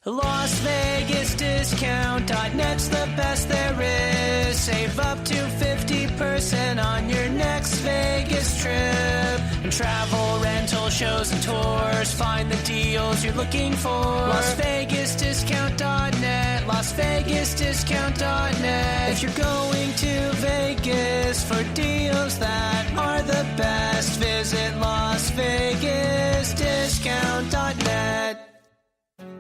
Las Vegas Discount.net's the best there is. Save up to 50% on your next Vegas trip. And travel, rental, shows, and tours. Find the deals you're looking for. Las Vegas Discount.net. Las Vegas Discount.net. If you're going to Vegas for deals that are the best, visit Las Vegas Discount.net.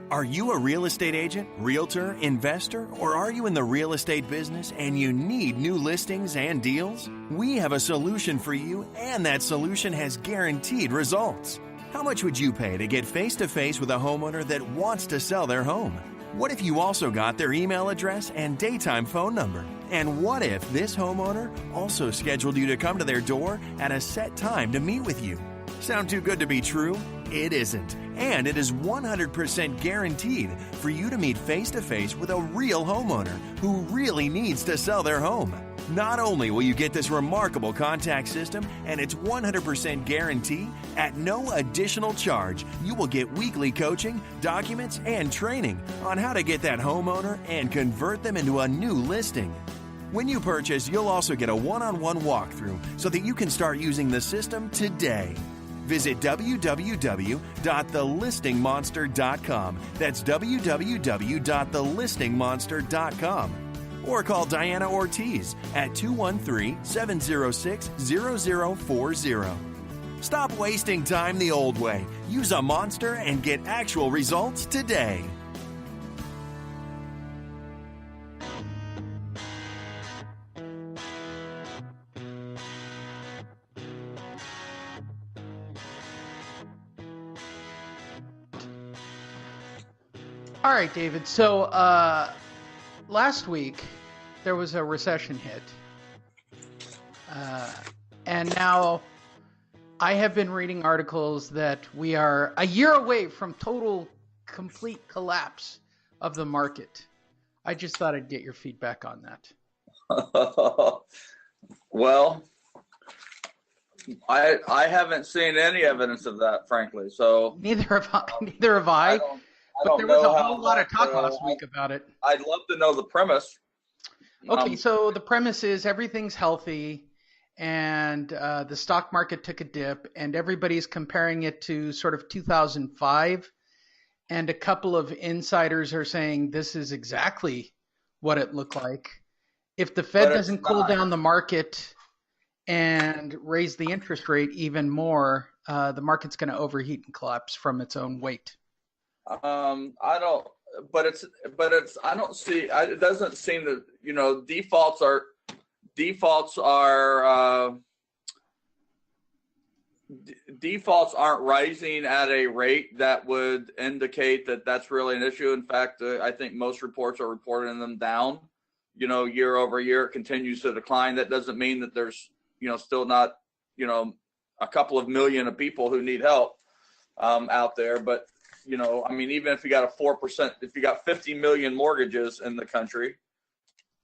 Are you a real estate agent, realtor, investor, or are you in the real estate business and you need new listings and deals? We have a solution for you, and that solution has guaranteed results. How much would you pay to get face-to-face with a homeowner that wants to sell their home? What if you also got their email address and daytime phone number? And what if this homeowner also scheduled you to come to their door at a set time to meet with you? Sound too good to be true? It isn't. And it is 100% guaranteed for you to meet face-to-face with a real homeowner who really needs to sell their home. Not only will you get this remarkable contact system and its 100% guarantee at no additional charge, you will get weekly coaching, documents, and training on how to get that homeowner and convert them into a new listing. When you purchase, you'll also get a one-on-one walkthrough so that you can start using the system today. Visit www.thelistingmonster.com. That's www.thelistingmonster.com. Or call Diana Ortiz at 213-706-0040. Stop wasting time the old way. Use a monster and get actual results today. All right, David. So last week there was a recession hit. And now I have been reading articles that we are a year away from total, complete collapse of the market. I just thought I'd get your feedback on that. Well, I haven't seen any evidence of that, frankly. So neither have I. But there was a whole lot of talk last week about it. I'd love to know the premise. Okay, so the premise is everything's healthy, and the stock market took a dip, and everybody's comparing it to sort of 2005. And a couple of insiders are saying this is exactly what it looked like. If the Fed doesn't cool down the market and raise the interest rate even more, the market's going to overheat and collapse from its own weight. It doesn't seem that, defaults aren't rising at a rate that would indicate that that's really an issue. In fact, I think most reports are reporting them down, year over year. It continues to decline. That doesn't mean that there's, still not, a couple of million of people who need help out there. But even if you got 4%, if you got 50 million mortgages in the country,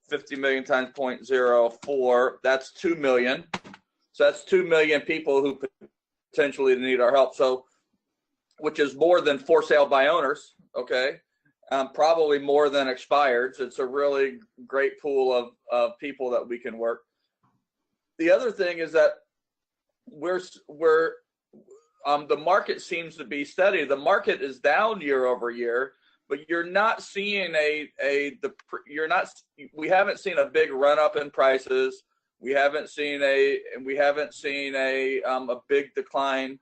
50 million times 0.04, that's 2 million. So that's 2 million people who potentially need our help. So, which is more than for sale by owners. Okay. Probably more than expireds. It's a really great pool of people that we can work. The other thing is that the market seems to be steady. The market is down year over year, but you're not seeing we haven't seen a big run up in prices. We haven't seen a big decline.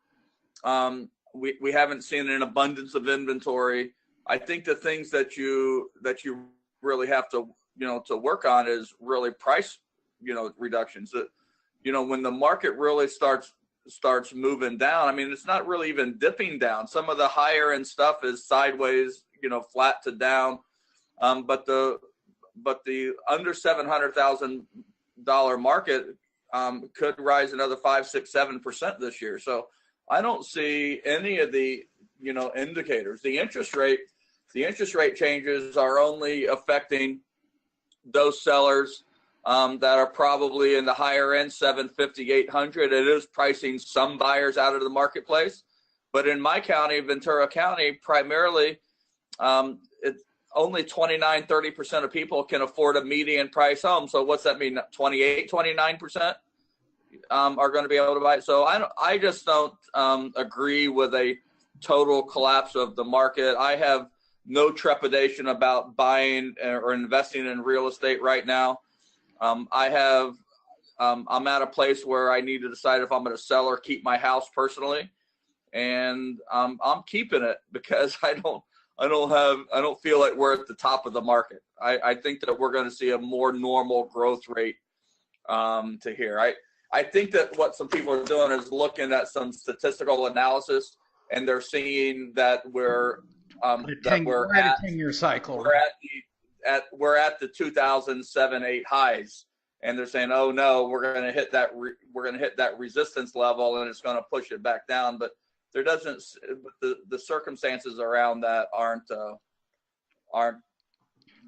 We haven't seen an abundance of inventory. I think the things that you really have to work on is really price reductions. That when the market really starts moving down, I mean, it's not really even dipping down. Some of the higher end stuff is sideways, flat to down. But the under $700,000 market could rise another 5, 6, 7% this year. So I don't see any of the indicators. The interest rate changes are only affecting those sellers that are probably in the higher end, 750, 800. It is pricing some buyers out of the marketplace. But in my county, Ventura County, primarily it's only 30% of people can afford a median price home. So what's that mean? 29% are going to be able to buy it. So I just don't agree with a total collapse of the market. I have no trepidation about buying or investing in real estate right now. I'm at a place where I need to decide if I'm going to sell or keep my house personally, and I'm keeping it because I don't feel like we're at the top of the market. I think that we're going to see a more normal growth rate to here. I think that what some people are doing is looking at some statistical analysis, and they're seeing that we're at a 10-year cycle. We're at the 2007-8 highs, and they're saying, "Oh no, we're going to hit that resistance level, and it's going to push it back down." But there doesn't. The circumstances around that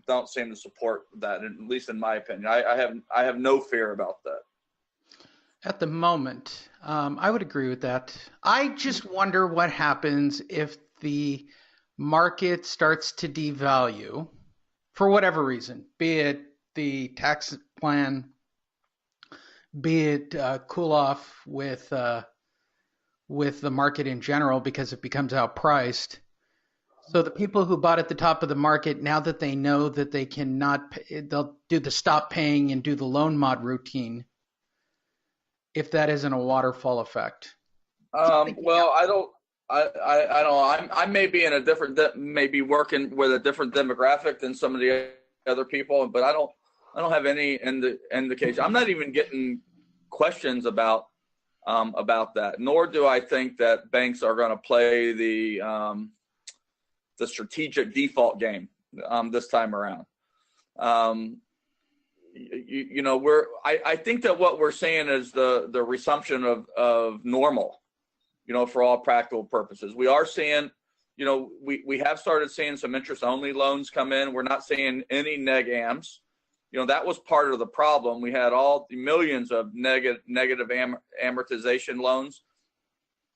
don't seem to support that, at least in my opinion. I have no fear about that. At the moment, I would agree with that. I just wonder what happens if the market starts to devalue for whatever reason, be it the tax plan, be it cool off with the market in general because it becomes outpriced. So the people who bought at the top of the market, now that they know that they cannot, they'll do the stop paying and do the loan mod routine. If that isn't a waterfall effect. Well, I don't. I may be in a different, maybe working with a different demographic than some of the other people, but I don't have any indication. I'm not even getting questions about that. Nor do I think that banks are going to play the strategic default game this time around. I think that what we're seeing is the resumption of normal, for all practical purposes. We are seeing, we have started seeing some interest only loans come in. We're not seeing any neg ams. That was part of the problem. We had all the millions of negative amortization loans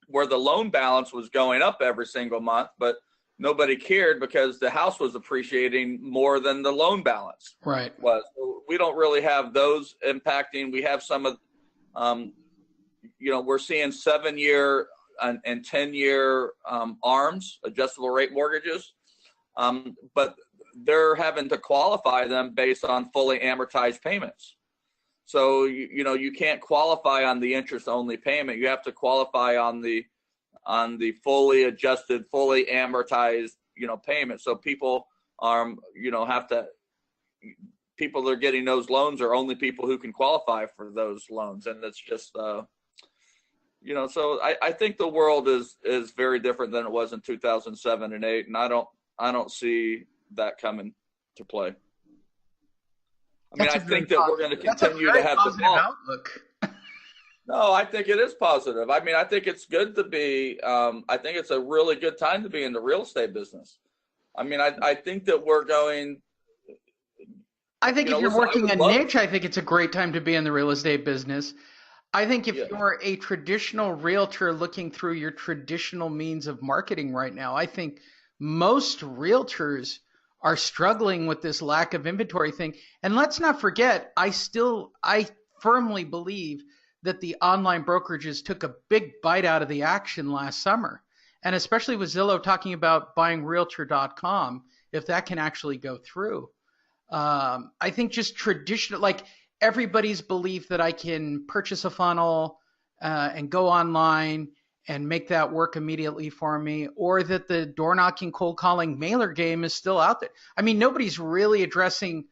where the loan balance was going up every single month, but nobody cared because the house was appreciating more than the loan balance was. So we don't really have those impacting. We have some of, we're seeing 7-year and 10-year ARMs, adjustable rate mortgages, but they're having to qualify them based on fully amortized payments. So, you can't qualify on the interest only payment. You have to qualify on the fully adjusted, fully amortized, payment. So people are, people that are getting those loans are only people who can qualify for those loans. And that's just, so I think the world is very different than it was in 2007 and 8. And I don't see that coming to play. I think that we're going to continue to have the outlook. No, I think it is positive. I think it's good to be, I think it's a really good time to be in the real estate business. I think that we're going. I think if you're working a niche, I think it's a great time to be in the real estate business. I think if you're a traditional realtor looking through your traditional means of marketing right now, I think most realtors are struggling with this lack of inventory thing. And let's not forget, I firmly believe that the online brokerages took a big bite out of the action last summer. And especially with Zillow talking about buying realtor.com, if that can actually go through. I think just traditional, like everybody's belief that I can purchase a funnel and go online and make that work immediately for me, or that the door knocking, cold calling mailer game is still out there. Nobody's really addressing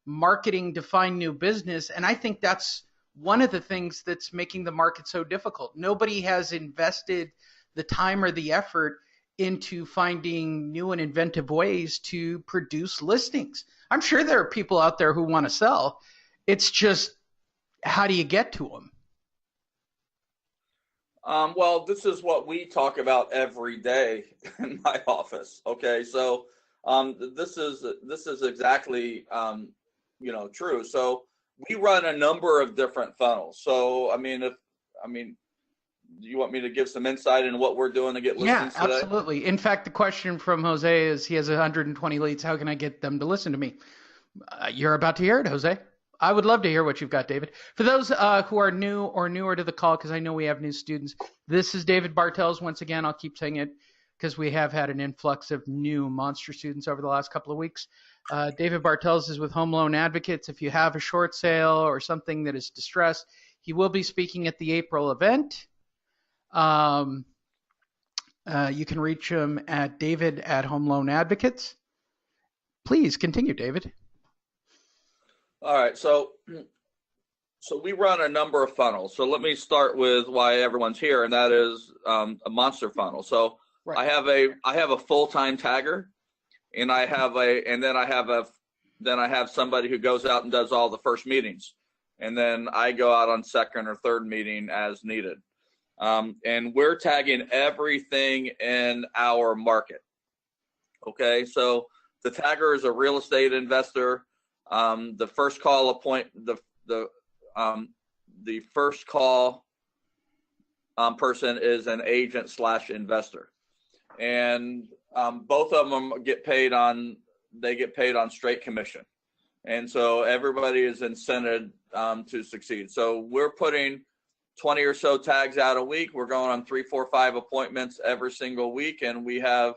marketing to find new business. And I think that's one of the things that's making the market so difficult. Nobody has invested the time or the effort into finding new and inventive ways to produce listings. I'm sure there are people out there who want to sell. It's just, how do you get to them? Well, this is what we talk about every day in my office. Okay, so this is exactly true. So we run a number of different funnels. So you want me to give some insight into what we're doing to get listings today? Yeah, absolutely. In fact, the question from Jose is, he has 120 leads. How can I get them to listen to me? You're about to hear it, Jose. I would love to hear what you've got, David. For those who are new or newer to the call, because I know we have new students, this is David Bartels. Once again, I'll keep saying it because we have had an influx of new monster students over the last couple of weeks. David Bartels is with Home Loan Advocates. If you have a short sale or something that is distressed, he will be speaking at the April event. You can reach him at David at Home Loan Advocates. Please continue, David. All right, so we run a number of funnels. So let me start with why everyone's here, and that is a monster funnel. So right. I have a full-time tagger, and then I have somebody who goes out and does all the first meetings, and then I go out on second or third meeting as needed. And we're tagging everything in our market. Okay, so the tagger is a real estate investor. The first call person is an agent / investor, and both of them get paid on straight commission, and so everybody is incented to succeed. So we're putting 20 or so tags out a week. We're going on 3, 4, 5 appointments every single week, and we have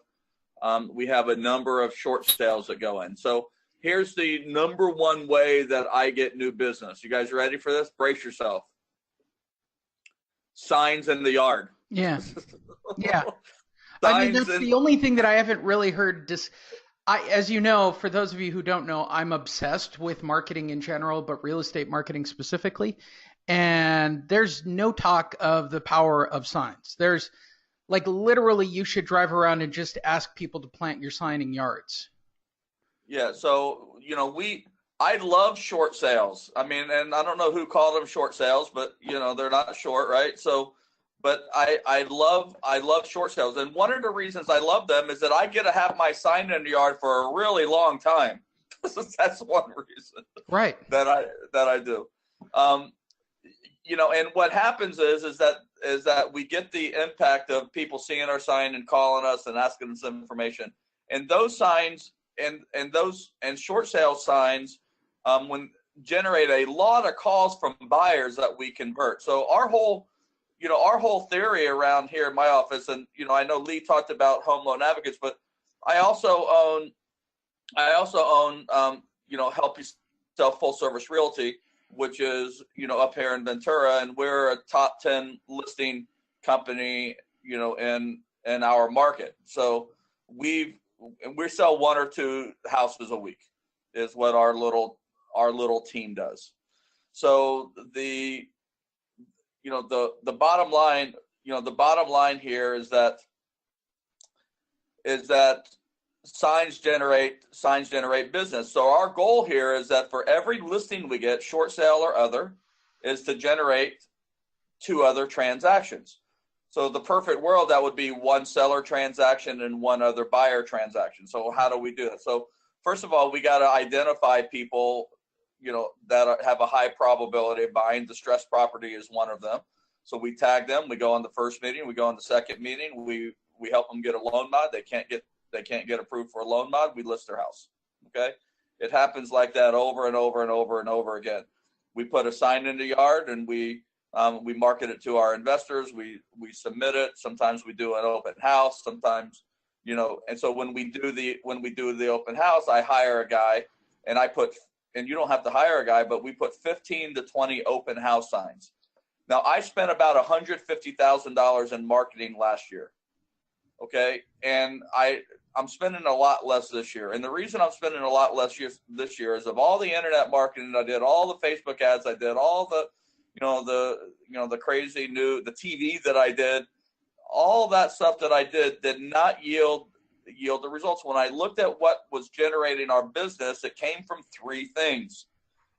a number of short sales that go in. So here's the number one way that I get new business. You guys ready for this? Brace yourself. Signs in the yard. Yeah. Yeah. I mean, that's the only thing that I haven't really heard. As you know, for those of you who don't know, I'm obsessed with marketing in general, but real estate marketing specifically. And there's no talk of the power of signs. There's like literally you should drive around and just ask people to plant your sign in yards. Yeah, so, I love short sales. I mean, and I don't know who called them short sales, but, they're not short, right? So, but I love short sales. And one of the reasons I love them is that I get to have my sign in the yard for a really long time. That's one reason. Right. That I do. And what happens is that we get the impact of people seeing our sign and calling us and asking us some information. And those signs and short sale signs when generate a lot of calls from buyers that we convert. So our whole theory around here in my office, and I know Lee talked about Home Loan Advocates, but I also own Help You Sell Full Service Realty, which is up here in Ventura, and we're a top 10 listing company in our market. So we sell 1 or 2 houses a week is what our little team does. So the bottom line here is that signs generate business. So our goal here is that for every listing we get, short sale or other, is to generate 2 other transactions. So the perfect world, that would be 1 seller transaction and 1 other buyer transaction. So how do we do that? So first of all, we got to identify people, that have a high probability of buying. Distressed property is one of them. So we tag them. We go on the first meeting. We go on the second meeting. We help them get a loan mod. They can't get approved for a loan mod. We list their house. Okay. It happens like that over and over and over and over again. We put a sign in the yard and we market it to our investors. We submit it. Sometimes we do an open house. Sometimes, and so when we do the open house, I hire a guy and you don't have to hire a guy, but we put 15 to 20 open house signs. Now I spent about $150,000 in marketing last year. Okay. And I'm spending a lot less this year. And the reason I'm spending a lot less this year is of all the internet marketing I did, all the Facebook ads I did, all the, the crazy the TV that I did, all that stuff that I did not yield the results. When I looked at what was generating our business, it came from 3 things.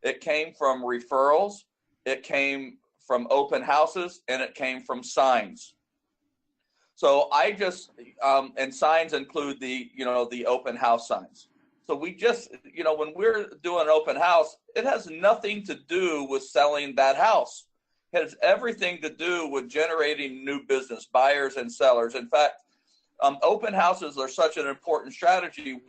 It came from referrals, it came from open houses, and it came from signs. So I just, and signs include the open house signs. So we just, when we're doing an open house, it has nothing to do with selling that house. has everything to do with generating new business, buyers and sellers. In fact, open houses are such an important strategy.